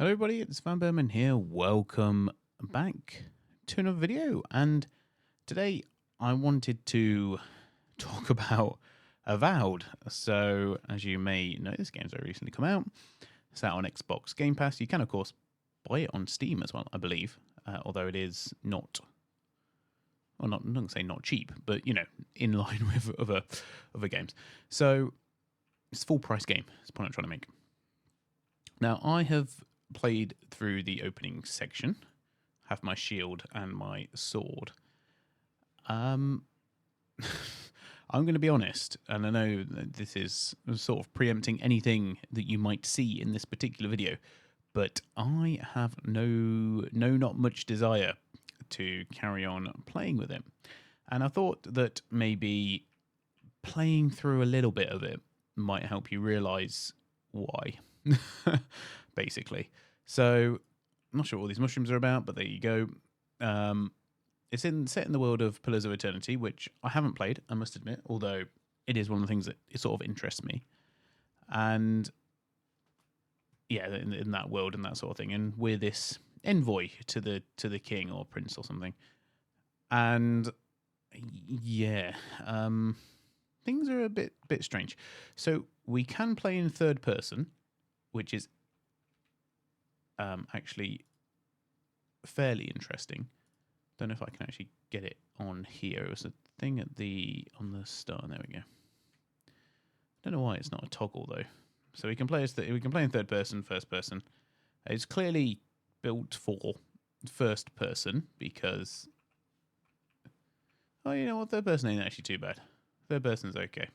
Hello everybody, it's vanburman here. Welcome back to another video. And today I wanted to talk about Avowed. So as you may know, this game's very recently come out. It's out on Xbox Game Pass. You can of course buy it on Steam as well, I believe. Although it is not, well, I'm not going to say not cheap, but you know, in line with other games. So it's a full price game. That's the point I'm trying to make. Now I have played through the opening section, have my shield and my sword. I'm going to be honest, and I know that this is sort of preempting anything that you might see in this particular video, but I have not much desire to carry on playing with it. And I thought that maybe playing through a little bit of it might help you realize why, basically. So, I'm not sure what all these mushrooms are about, but there you go. It's set in the world of Pillars of Eternity, which I haven't played, I must admit, although it is one of the things that it sort of interests me. And yeah, in that world and that sort of thing. And we're this envoy to the king or prince or something. And yeah, things are a bit strange. So we can play in third person, which is actually fairly interesting. Don't know if I can actually get it on here. It was a thing on the start. There we go. Don't know why it's not a toggle though. So we can play in third person, first person. It's clearly built for first person because, oh, you know what, third person ain't actually too bad. Third person's okay.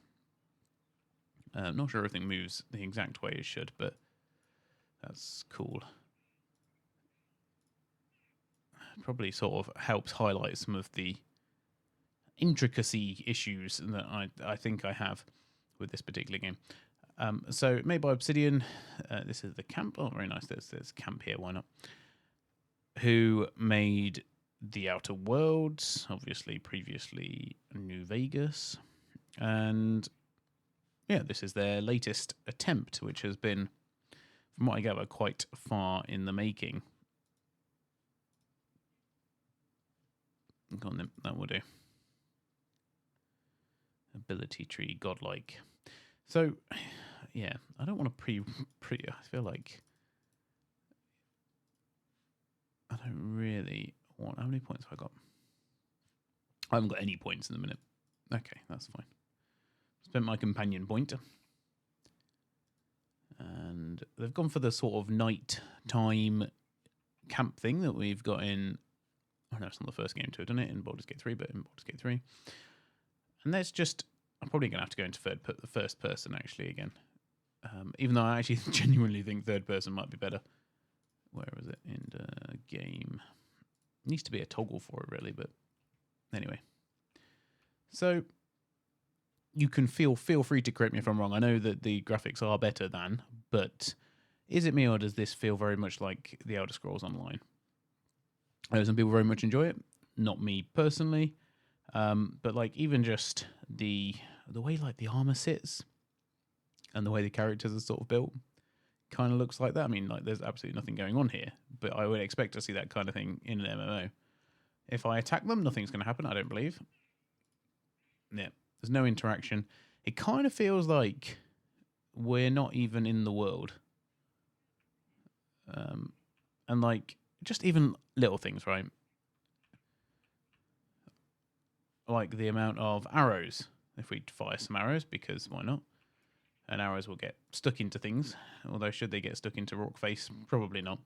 Not sure everything moves the exact way it should, but that's cool. Probably sort of helps highlight some of the intricacy issues that I think I have with this particular game. So made by Obsidian. This is the camp. Oh, very nice. There's camp here. Why not? Who made the Outer Worlds? Obviously, previously New Vegas, and yeah, this is their latest attempt, which has been, from what I gather, quite far in the making. Go on then, that will do. Ability tree, godlike. So, yeah, I don't want to I feel like I don't really want. How many points have I got? I haven't got any points in the minute. Okay, that's fine. Spent my companion point. And they've gone for the sort of night time camp thing that we've got in. Oh no, it's not the first game to have done it in Baldur's Gate 3, but in Baldur's Gate 3. And that's just, I'm probably going to have to go into the first person actually again. Even though I actually genuinely think third person might be better. Where is it in the game? Needs to be a toggle for it really, but anyway. So you can feel free to correct me if I'm wrong. I know that the graphics are better than, but is it me or does this feel very much like the Elder Scrolls Online? Some people very much enjoy it, not me personally, but like even just the way like the armor sits and the way the characters are sort of built kind of looks like that. I mean, like there's absolutely nothing going on here, but I would expect to see that kind of thing in an MMO. If I attack them, nothing's going to happen, I don't believe. Yeah, there's no interaction. It kind of feels like we're not even in the world. And like, just even little things, right? Like the amount of arrows. If we fire some arrows, because why not? And arrows will get stuck into things. Although, should they get stuck into rock face? Probably not.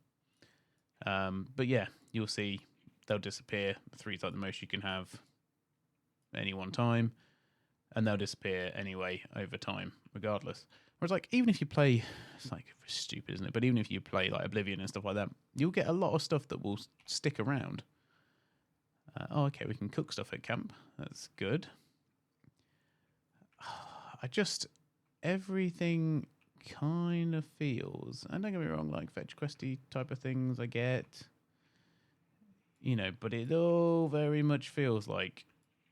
But yeah, you'll see they'll disappear. 3's like the most you can have any one time. And they'll disappear anyway over time, regardless. Whereas, like, even if you play, it's like stupid, isn't it? But even if you play like Oblivion and stuff like that, you'll get a lot of stuff that will stick around. Oh, okay, we can cook stuff at camp. That's good. Everything kind of feels, and don't get me wrong, like fetch questy type of things I get, you know, but it all very much feels like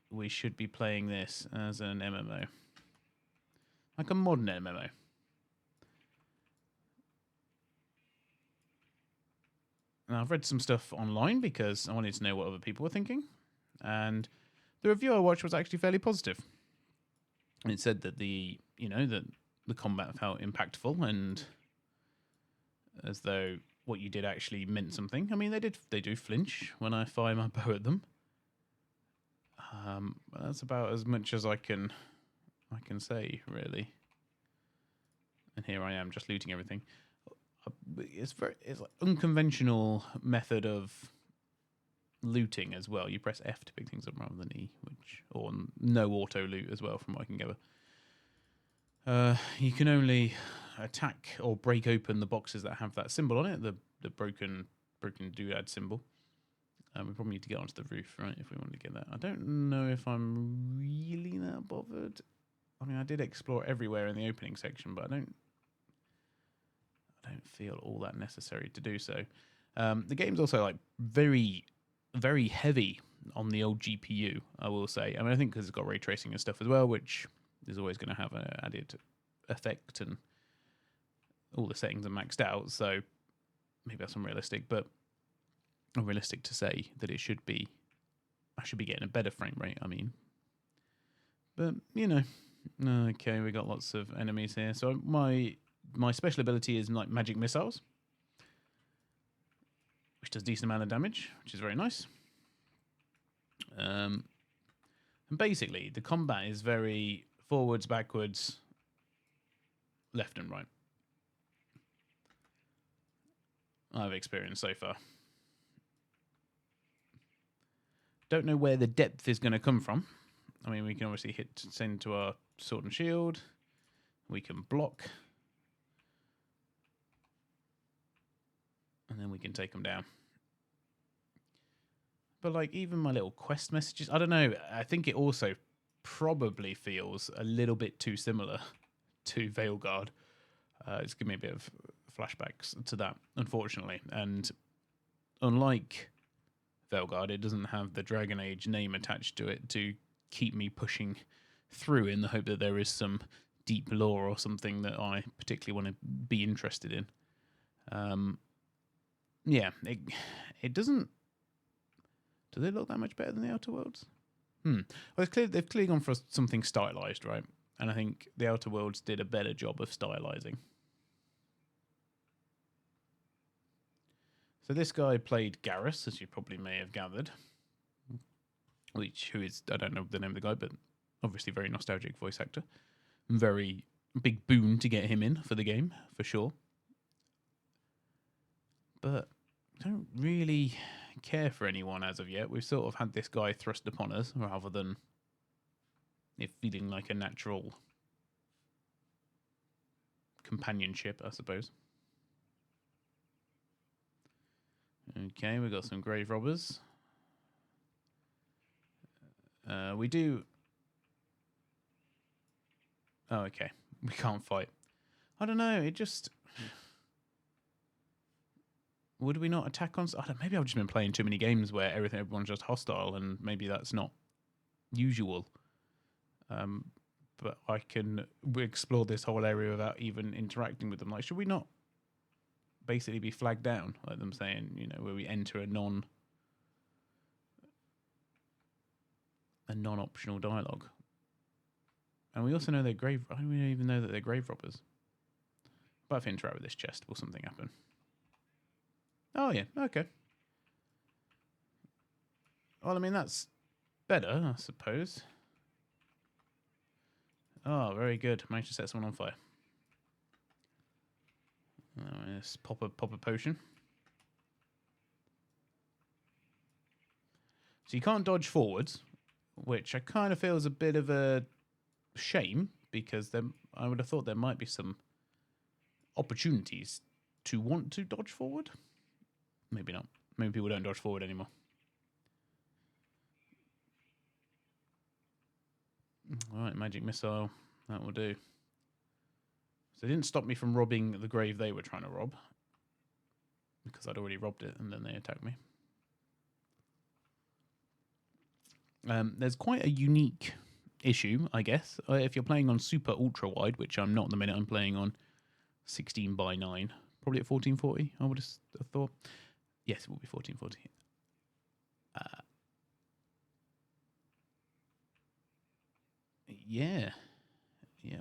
we should be playing this as an MMO. Like a modern MMO. And I've read some stuff online because I wanted to know what other people were thinking. And the review I watched was actually fairly positive. And it said that the combat felt impactful and as though what you did actually meant something. I mean, they do flinch when I fire my bow at them. That's about as much as I can say, and here I am just looting everything. It's like unconventional method of looting as well. You press F to pick things up rather than E, or no auto loot as well, from what I can gather. You can only attack or break open the boxes that have that symbol on it, the broken doodad symbol. We probably need to get onto the roof, right, if we want to get that. I don't know if I'm really that bothered. I mean, I did explore everywhere in the opening section, but I don't feel all that necessary to do so. The game's also like very, very heavy on the old GPU, I will say. I mean, I think because it's got ray tracing and stuff as well, which is always going to have an added effect, and all the settings are maxed out, so maybe that's unrealistic, but unrealistic to say that I should be getting a better frame rate, I mean. But, okay, we got lots of enemies here. So my special ability is like magic missiles, which does a decent amount of damage, which is very nice. And basically, the combat is very forwards, backwards, left and right. I've experienced so far. Don't know where the depth is going to come from. I mean, we can obviously send to our sword and shield. We can block. And then we can take them down. But like even my little quest messages, I don't know. I think it also probably feels a little bit too similar to Veilguard. It's given me a bit of flashbacks to that, unfortunately. And unlike Veilguard, it doesn't have the Dragon Age name attached to it to keep me pushing through in the hope that there is some deep lore or something that I particularly want to be interested in. It doesn't. Do they look that much better than the Outer Worlds? Well, they've clearly gone for something stylized, right? And I think the Outer Worlds did a better job of stylizing. So this guy played Garrus, as you probably may have gathered, who is, I don't know the name of the guy, but obviously very nostalgic voice actor. Very big boon to get him in for the game, for sure. But I don't really care for anyone as of yet. We've sort of had this guy thrust upon us rather than it feeling like a natural companionship, I suppose. Okay, we've got some grave robbers. We do... Oh, okay. We can't fight. I don't know, it just... Would we not attack on... I don't know, maybe I've just been playing too many games where everyone's just hostile, and maybe that's not usual. But I can explore this whole area without even interacting with them. Like, should we not basically be flagged down, like them saying, where we enter a non-optional dialogue? And we also know they're grave... I don't even know that they're grave robbers. But if I interact with this chest, will something happen? Oh, yeah, okay. Well, I mean, that's better, I suppose. Oh, very good. Managed to set someone on fire. Let's pop a potion. So you can't dodge forwards, which I kind of feel is a bit of a shame, because I would have thought there might be some opportunities to want to dodge forward. Maybe not. Maybe people don't dodge forward anymore. All right, magic missile. That will do. So they didn't stop me from robbing the grave they were trying to rob, because I'd already robbed it, and then they attacked me. There's quite a unique issue, I guess. If you're playing on super ultra wide, which I'm not at the minute, I'm playing on 16:9, probably at 1440, I would have thought. Yes, it will be 1440. Yeah. Yeah.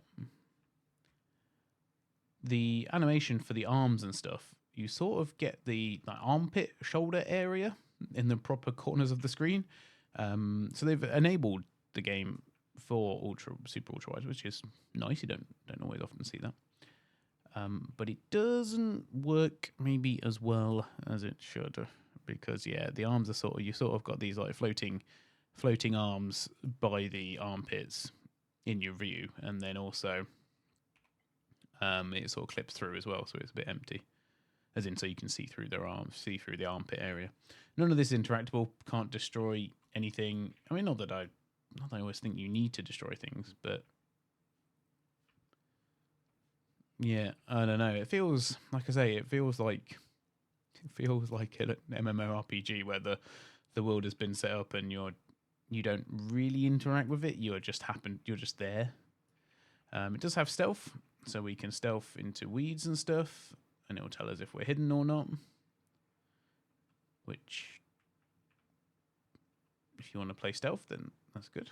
The animation for the arms and stuff, you sort of get the armpit shoulder area in the proper corners of the screen. So they've enabled the game for super ultra wide, which is nice. You don't always often see that. But it doesn't work maybe as well as it should, because the arms are you sort of got these like floating arms by the armpits in your view, and then also it sort of clips through as well, so it's a bit empty, as in so you can see through their arms, see through the armpit area. None of this is interactable, can't destroy anything. I mean, not that I always think you need to destroy things, but yeah, I don't know. It feels like I say, it feels like an MMORPG where the world has been set up and you don't really interact with it. You're just there. It does have stealth, so we can stealth into weeds and stuff, and it will tell us if we're hidden or not. Which, if you want to play stealth, then that's good.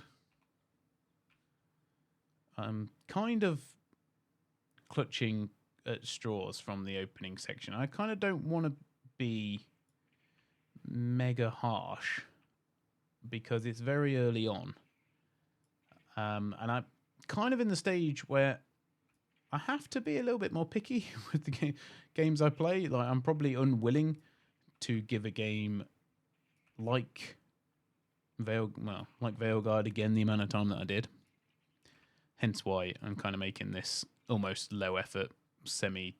I'm kind of clutching at straws from the opening section. I kind of don't want to be mega harsh because it's very early on. And I'm kind of in the stage where I have to be a little bit more picky with the games I play. Like, I'm probably unwilling to give a game like Veilguard again the amount of time that I did. Hence why I'm kind of making this almost low effort semi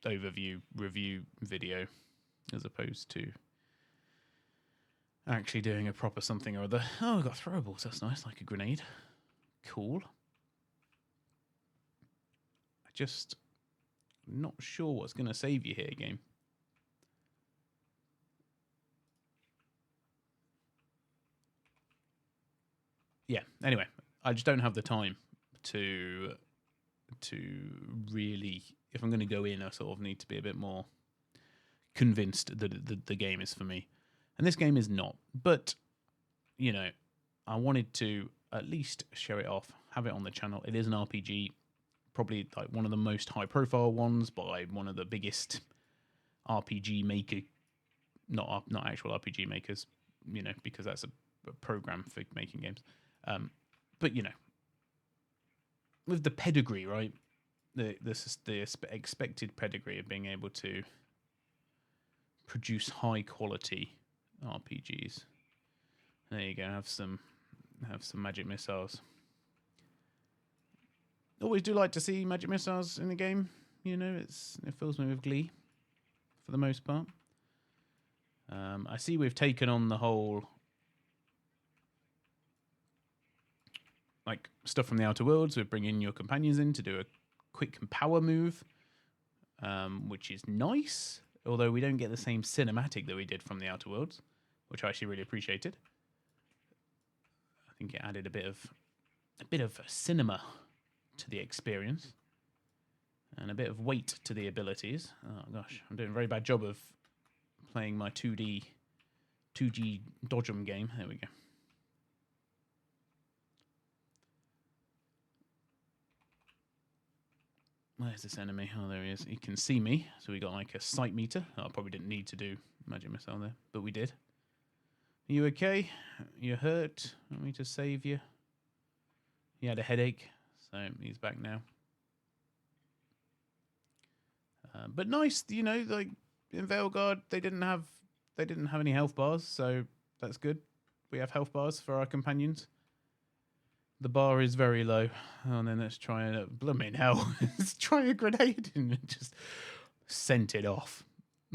overview review video as opposed to actually doing a proper something or other. Oh, I got throwables. That's nice, like a grenade. Cool. I just not sure what's going to save you here, game. Yeah. Anyway, I just don't have the time to really. If I'm going to go in, I sort of need to be a bit more convinced that the game is for me, and this game is not. But you know, I wanted to at least show it off, have it on the channel. It is an RPG, probably like one of the most high-profile ones by one of the biggest RPG maker, not actual RPG makers, you know, because that's a program for making games. But you know, with the pedigree, right? The expected pedigree of being able to produce high quality RPGs. There you go. Have some magic missiles. Always do like to see magic missiles in the game. You know, it fills me with glee for the most part. I see we've taken on the whole like stuff from the Outer Worlds. We're bringing your companions in to do a quick power move, which is nice. Although we don't get the same cinematic that we did from the Outer Worlds, which I actually really appreciated. I think it added a bit of cinema to the experience and a bit of weight to the abilities. Oh gosh, I'm doing a very bad job of playing my 2G dodgem game. There we go. Where's this enemy? Oh, there he is. He can see me, so we got like a sight meter. Oh, I probably didn't need to do magic missile there, but we did. Are you okay? You hurt? Want me to save you? He had a headache, so he's back now. But nice, you know, like in Veilguard, they didn't have any health bars, so that's good. We have health bars for our companions. The bar is very low. Oh, and then let's try it. Blooming hell. Let's try a grenade and just sent it off.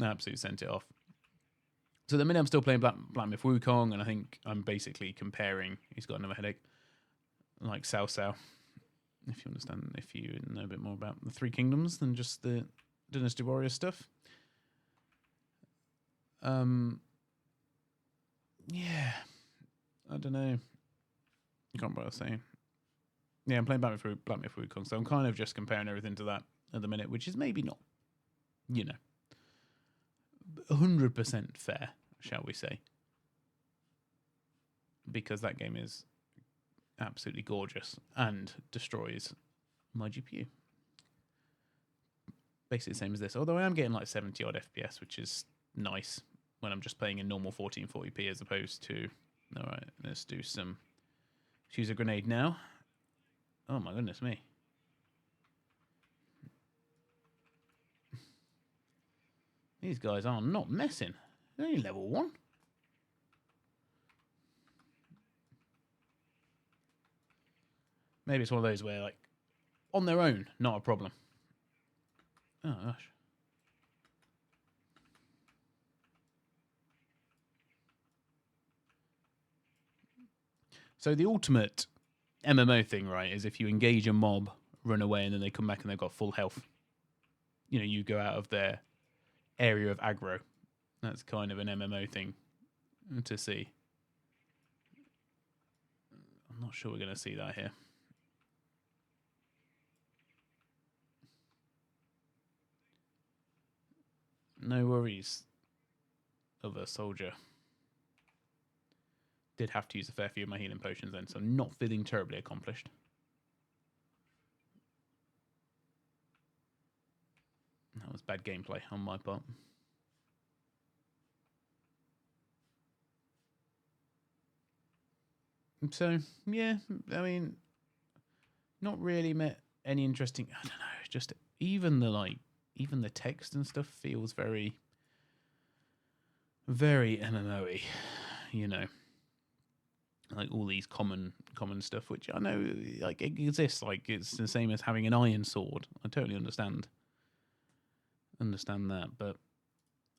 Absolutely sent it off. So the minute I'm still playing Black Myth Wukong, and I think I'm basically comparing, he's got another headache, like Cao Cao, if you understand, if you know a bit more about the Three Kingdoms than just the Dynasty Warrior stuff. Yeah. I don't know. I can't remember what I was saying. Yeah, I'm playing Black Myth Wukong, so I'm kind of just comparing everything to that at the minute, which is maybe not, you know. 100% fair, shall we say. Because that game is absolutely gorgeous and destroys my GPU. Basically the same as this, although I am getting like 70 odd FPS, which is nice when I'm just playing in normal 1440p as opposed to... Alright, let's do some... Use a grenade now. Oh my goodness me. These guys are not messing. They're only level 1. Maybe it's one of those where, like, on their own, not a problem. Oh, gosh. So the ultimate MMO thing, right, is if you engage a mob, run away, and then they come back and they've got full health. You know, you go out of their area of aggro. That's kind of an MMO thing to see. I'm not sure we're going to see that here. No worries, other soldier. Did have to use a fair few of my healing potions then, so I'm not feeling terribly accomplished. That was bad gameplay on my part. So, yeah, I mean, not really met any interesting... I don't know, just even the text and stuff feels very, very MMO-y, you know. Like all these common stuff, which I know like it exists. Like it's the same as having an iron sword. I totally understand that, but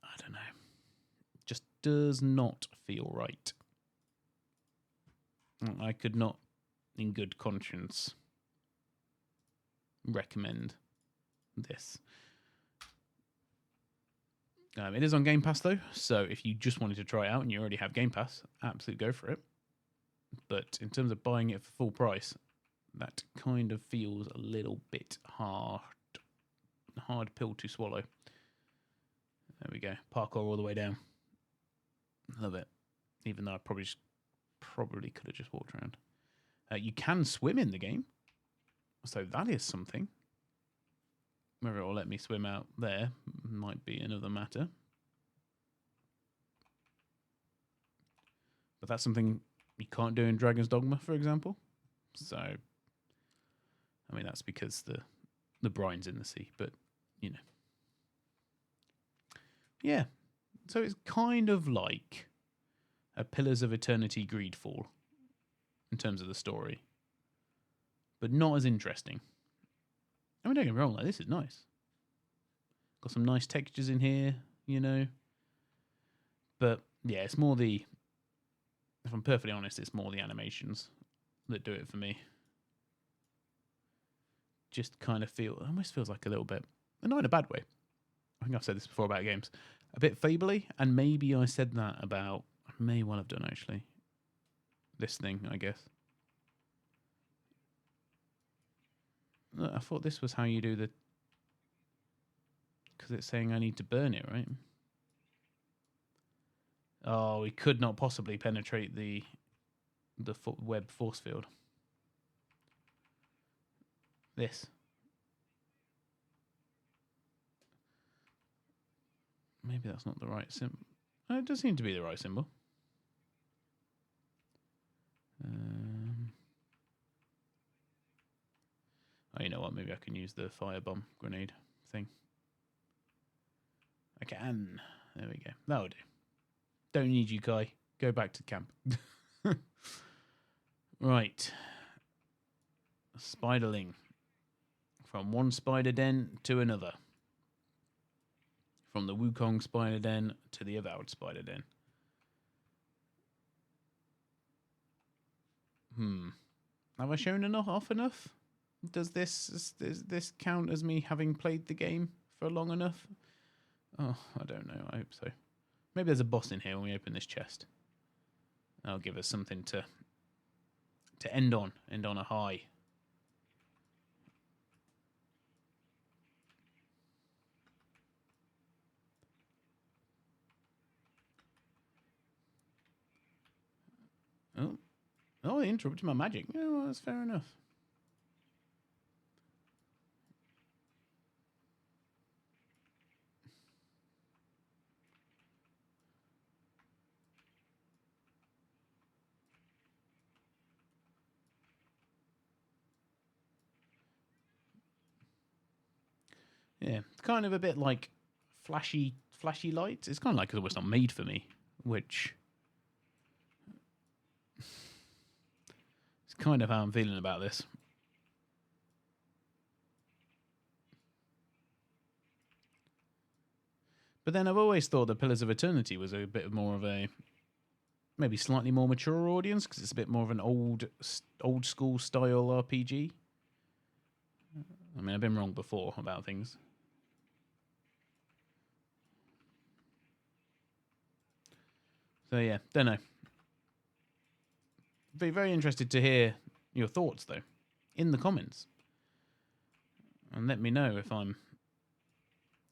I don't know. It just does not feel right. I could not, in good conscience, recommend this. It is on Game Pass though, so if you just wanted to try it out and you already have Game Pass, absolutely go for it. But in terms of buying it for full price, that kind of feels a little bit hard pill to swallow. There we go. Parkour all the way down. Love it. Even though I probably could have just walked around. You can swim in the game, so that is something. Whether it will let me swim out there might be another matter. But that's something you can't do in Dragon's Dogma, for example. So, I mean, that's because the brine's in the sea, but, you know. Yeah, so it's kind of like a Pillars of Eternity Greedfall in terms of the story, but not as interesting. I mean, don't get me wrong, like, this is nice. Got some nice textures in here, you know. But, yeah, it's more the... If I'm perfectly honest, it's more the animations that do it for me. Just kind of it almost feels like a little bit, and not in a bad way. I think I've said this before about games. A bit fably, and maybe I said that about, I may well have done actually. This thing, I guess. Look, I thought this was how you do the, because it's saying I need to burn it, right? Oh, we could not possibly penetrate the web force field. This. Maybe that's not the right symbol. Oh, it does seem to be the right symbol. Oh, you know what? Maybe I can use the firebomb grenade thing. I can. There we go. That'll do. Don't need you, Kai. Go back to camp. Right. Spiderling. From one spider den to another. From the Wukong spider den to the Avowed spider den. Have I shown off enough? Does this count as me having played the game for long enough? Oh, I don't know. I hope so. Maybe there's a boss in here when we open this chest. That'll give us something to end on a high. they interrupted my magic. Yeah, well, that's fair enough. Yeah, it's kind of a bit like flashy lights. It's kind of like it's almost not made for me, which is kind of how I'm feeling about this. But then I've always thought that Pillars of Eternity was a bit more of a maybe slightly more mature audience because it's a bit more of an old school style RPG. I mean, I've been wrong before about things. So yeah, don't know. Be very interested to hear your thoughts though in the comments, and let me know if I'm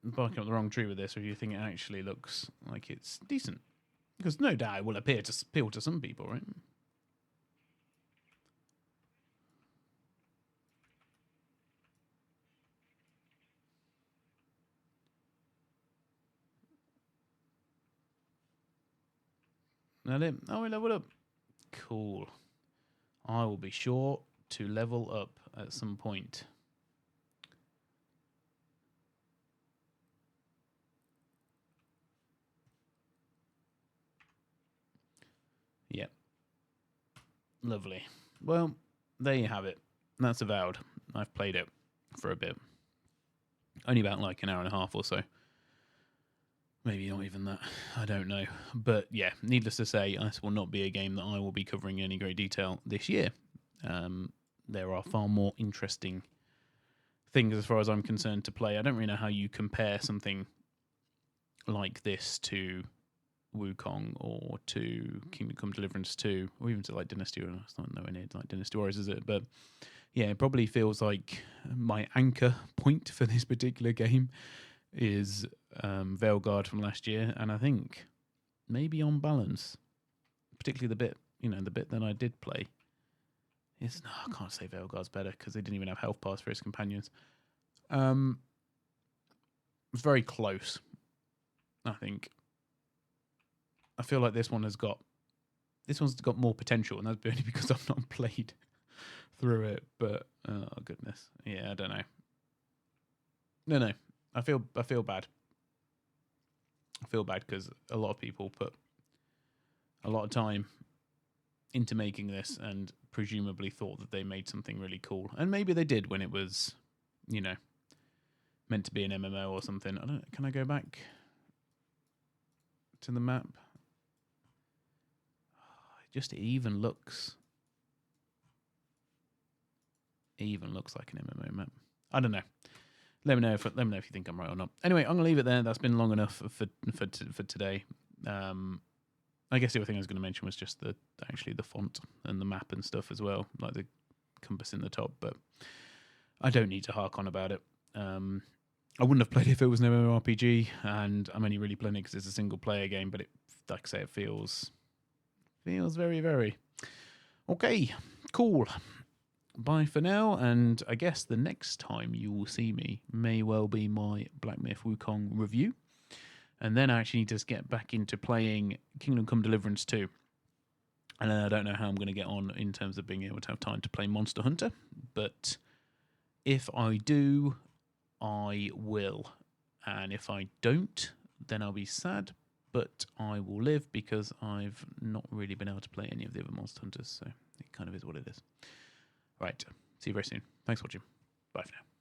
barking up the wrong tree with this, or if you think it actually looks like it's decent. Because no doubt it will appear to appeal to some people, right? That it? Oh, we leveled up. Cool. I will be sure to level up at some point. Yep. Lovely. Well, there you have it. That's Avowed. I've played it for a bit. Only about like an hour and a half or so. Maybe not even that. I don't know. But yeah, needless to say, this will not be a game that I will be covering in any great detail this year. There are far more interesting things as far as I'm concerned to play. I don't really know how you compare something like this to Wukong or to Kingdom Come Deliverance 2 or even to like Dynasty. It's not nowhere near like Dynasty Warriors, is it? But yeah, it probably feels like my anchor point for this particular game is Veilguard from last year, and I think maybe on balance, particularly the bit that I did play, is no, I can't say Veilguard's better because they didn't even have health bars for his companions. It was very close, I think. I feel like this one's got more potential, and that's only because I've not played through it. But oh goodness, yeah, I don't know. No, I feel bad. I feel bad because a lot of people put a lot of time into making this and presumably thought that they made something really cool, and maybe they did when it was, meant to be an MMO or something. Can I go back to the map? It even looks like an MMO map. I don't know. Let me know if you think I'm right or not. Anyway, I'm gonna leave it there. That's been long enough for today. I guess the other thing I was going to mention was just the font and the map and stuff as well, like the compass in the top. But I don't need to hark on about it. I wouldn't have played it if it was an MMORPG, and I'm only really playing it because it's a single player game. But like I say, it feels very, very okay. Cool. Bye for now, and I guess the next time you will see me may well be my Black Myth Wukong review, and then I actually need to get back into playing Kingdom Come Deliverance 2. And I don't know how I'm going to get on in terms of being able to have time to play Monster Hunter, but if I do, I will, and if I don't, then I'll be sad, but I will live because I've not really been able to play any of the other Monster Hunters, so it kind of is what it is. Right. See you very soon. Thanks for watching. Bye for now.